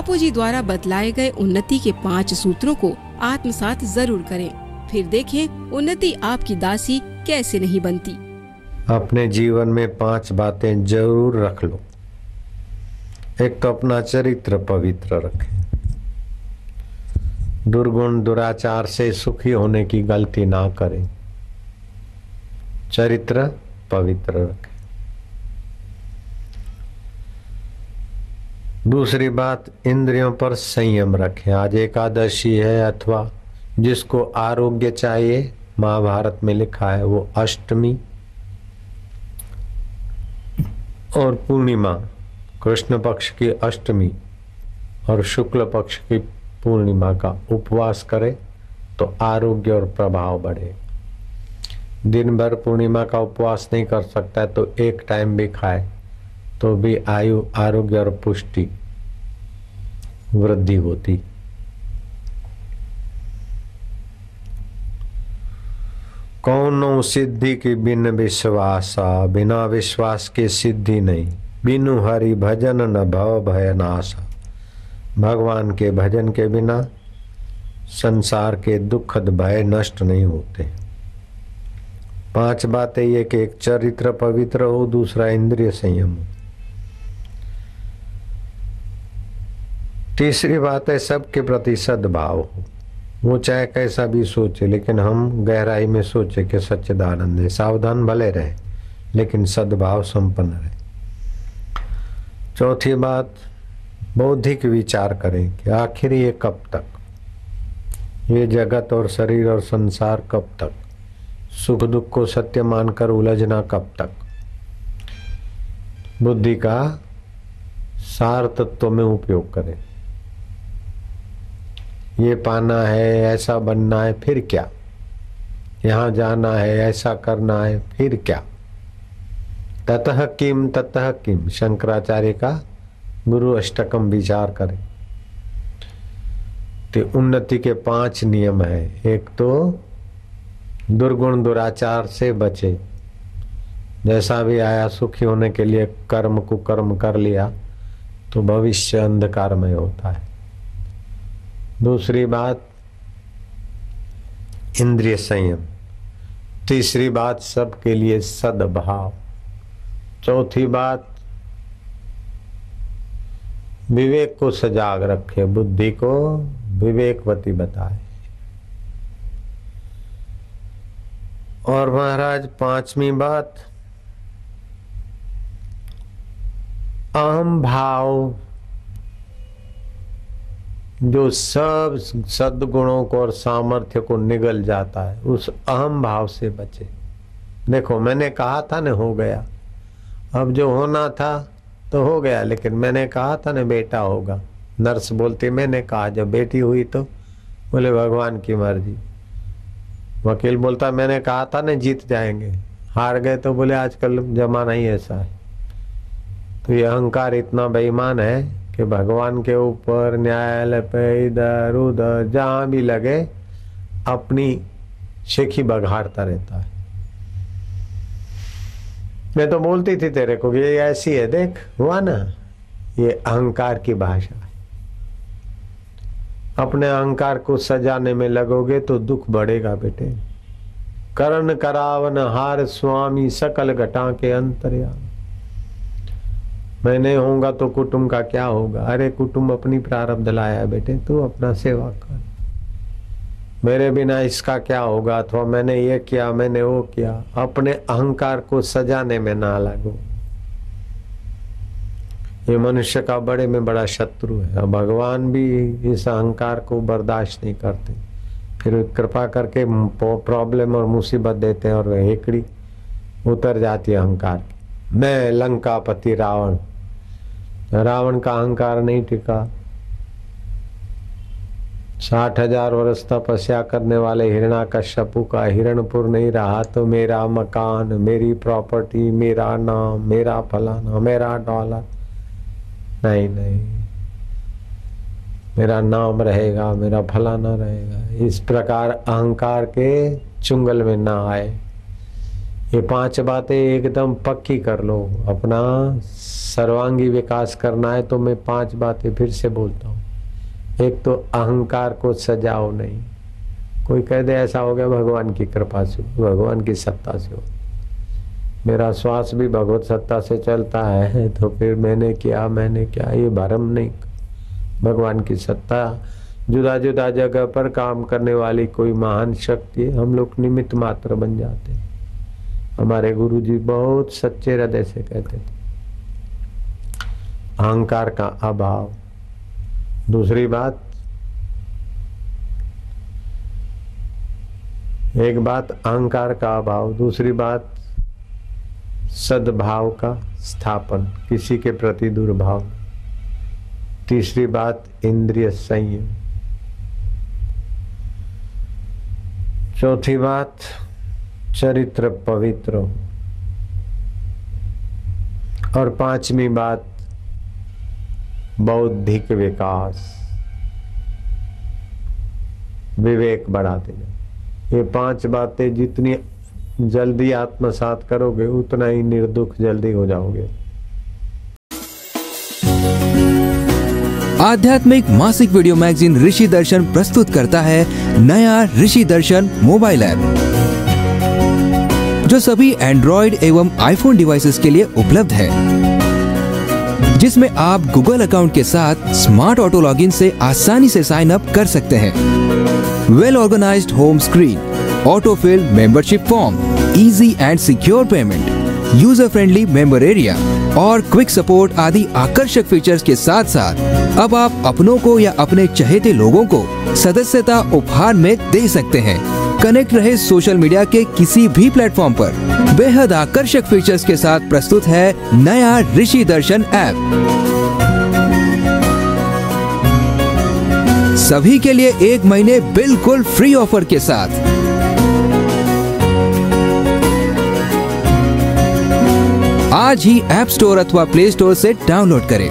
बापूजी द्वारा बतलाए गए उन्नति के 5 सूत्रों को आत्मसात जरूर करें, फिर देखें उन्नति आपकी दासी कैसे नहीं बनती। अपने जीवन में 5 बातें जरूर रख लो। एक तो अपना चरित्र पवित्र रखें, दुर्गुण दुराचार से सुखी होने की गलती ना करें, चरित्र पवित्र रखें। दूसरी बात, इंद्रियों पर संयम रखें। आज एकादशी है अथवा जिसको आरोग्य चाहिए, महाभारत में लिखा है वो अष्टमी और पूर्णिमा, कृष्ण पक्ष की अष्टमी और शुक्ल पक्ष की पूर्णिमा का उपवास करे तो आरोग्य और प्रभाव बढ़े। दिन भर पूर्णिमा का उपवास नहीं कर सकता है तो एक टाइम भी खाए तो भी आयु, आरोग्य और पुष्टि वृद्धि होती। कौनो सिद्धि की बिन विश्वासा, बिना विश्वास के सिद्धि नहीं। बिनु हरि भजन न भव भय नाशा। भगवान के भजन के बिना संसार के दुखद भय नष्ट नहीं होते। 5 बातें ये कि एक चरित्र पवित्र हो, दूसरा इंद्रिय संयम हो, तीसरी बात है सबके प्रति सद्भाव हो। वो चाहे कैसा भी सोचे लेकिन हम गहराई में सोचे कि सच्चिदानंद है। सावधान भले रहे लेकिन सद्भाव संपन्न रहे। चौथी बात, बौद्धिक विचार करें कि आखिर ये कब तक, ये जगत और शरीर और संसार कब तक, सुख दुख को सत्य मानकर उलझना कब तक। बुद्धि का सार तत्व में उपयोग करें। ये पाना है, ऐसा बनना है, फिर क्या, यहाँ जाना है, ऐसा करना है, फिर क्या। ततः किम ततः किम, शंकराचार्य का गुरु अष्टकम विचार करें। तो उन्नति के 5 नियम है। एक तो दुर्गुण दुराचार से बचे। जैसा भी आया सुखी होने के लिए कर्म कुकर्म कर लिया तो भविष्य अंधकारमय होता है। दूसरी बात, इंद्रिय संयम। तीसरी बात, सबके लिए सद्भाव। चौथी बात, विवेक को सजाग रखे, बुद्धि को विवेकवती बताए। और महाराज 5वीं बात, अहम भाव जो सब सद्गुणों को और सामर्थ्य को निगल जाता है, उस अहम भाव से बचे। देखो मैंने कहा था ना, हो गया। अब जो होना था तो हो गया, लेकिन मैंने कहा था ना बेटा होगा। नर्स बोलती मैंने कहा, जब बेटी हुई तो बोले भगवान की मर्जी। वकील बोलता मैंने कहा था ना जीत जाएंगे, हार गए तो बोले आजकल जमाना ही ऐसा है। तो ये अहंकार इतना बेईमान है कि भगवान के ऊपर, न्यायालय पे, इधर उधर जहां भी लगे अपनी शेखी बघाड़ता रहता है। मैं तो बोलती थी तेरे को कि ये ऐसी है, देख हुआ ना, ये अहंकार की भाषा है। अपने अहंकार को सजाने में लगोगे तो दुख बढ़ेगा बेटे। करण करावन हार स्वामी सकल घटा के अंतर्यामी। मैं नहीं होऊंगा तो कुटुंब का क्या होगा। अरे कुटुंब अपनी प्रारब्ध लाया बेटे, तू अपना सेवा कर। मेरे बिना इसका क्या होगा, अथवा मैंने ये किया, मैंने वो किया। अपने अहंकार को सजाने में ना लगो। ये मनुष्य का बड़े में बड़ा शत्रु है। और भगवान भी इस अहंकार को बर्दाश्त नहीं करते, फिर कृपा करके प्रॉब्लम और मुसीबत देते हैं और हेकड़ी उतर जाती है अहंकार की। मैं लंकापति रावण, रावण का अहंकार नहीं टिका। 60,000 वर्ष तपस्या करने वाले हिरण्याकश्यपु का हिरणपुर नहीं रहा तो मेरा मकान, मेरी प्रॉपर्टी, मेरा नाम, मेरा फलाना, मेरा डॉलर, नहीं नहीं, मेरा नाम रहेगा, मेरा फलाना रहेगा। इस प्रकार अहंकार के चुंगल में ना आए। ये 5 बातें एकदम पक्की कर लो। अपना सर्वांगी विकास करना है तो मैं 5 बातें फिर से बोलता हूँ। एक तो अहंकार को सजाओ नहीं। कोई कह दे ऐसा हो गया भगवान की कृपा से, भगवान की सत्ता से हो, मेरा श्वास भी भगवत सत्ता से चलता है तो फिर मैंने क्या, ये भरम नहीं। भगवान की सत्ता जुदा जुदा जगह पर काम करने वाली कोई महान शक्ति है, हम लोग निमित्त मात्र बन जाते हैं। हमारे गुरुजी बहुत सच्चे हृदय से कहते थे, अहंकार का अभाव। दूसरी बात, एक बात अहंकार का अभाव, दूसरी बात सद्भाव का स्थापन, किसी के प्रति दुर्भाव, तीसरी बात इंद्रिय संयम, चौथी बात चरित्र पवित्र, और पांचवी बात बौद्धिक विकास, विवेक बढ़ाते जाओ। ये 5 बातें जितनी जल्दी आत्मसात करोगे उतना ही निर्दुख जल्दी हो जाओगे। आध्यात्मिक मासिक वीडियो मैगजीन ऋषि दर्शन प्रस्तुत करता है नया ऋषि दर्शन मोबाइल ऐप, जो सभी एंड्रॉइड एवं आईफोन डिवाइसेस के लिए उपलब्ध है, जिसमें आप गूगल अकाउंट के साथ स्मार्ट ऑटो लॉगिन से आसानी से साइन अप कर सकते हैं। Well organised home screen, auto fill membership form, easy and secure payment, user friendly member area और क्विक सपोर्ट आदि आकर्षक फीचर्स के साथ साथ अब आप अपनों को या अपने चहेते लोगों को सदस्यता उपहार में दे सकते हैं। कनेक्ट रहे सोशल मीडिया के किसी भी प्लेटफॉर्म पर। बेहद आकर्षक फीचर्स के साथ प्रस्तुत है नया ऋषि दर्शन ऐप, सभी के लिए 1 महीने बिल्कुल फ्री ऑफर के साथ। आज ही ऐप स्टोर अथवा प्ले स्टोर से डाउनलोड करें।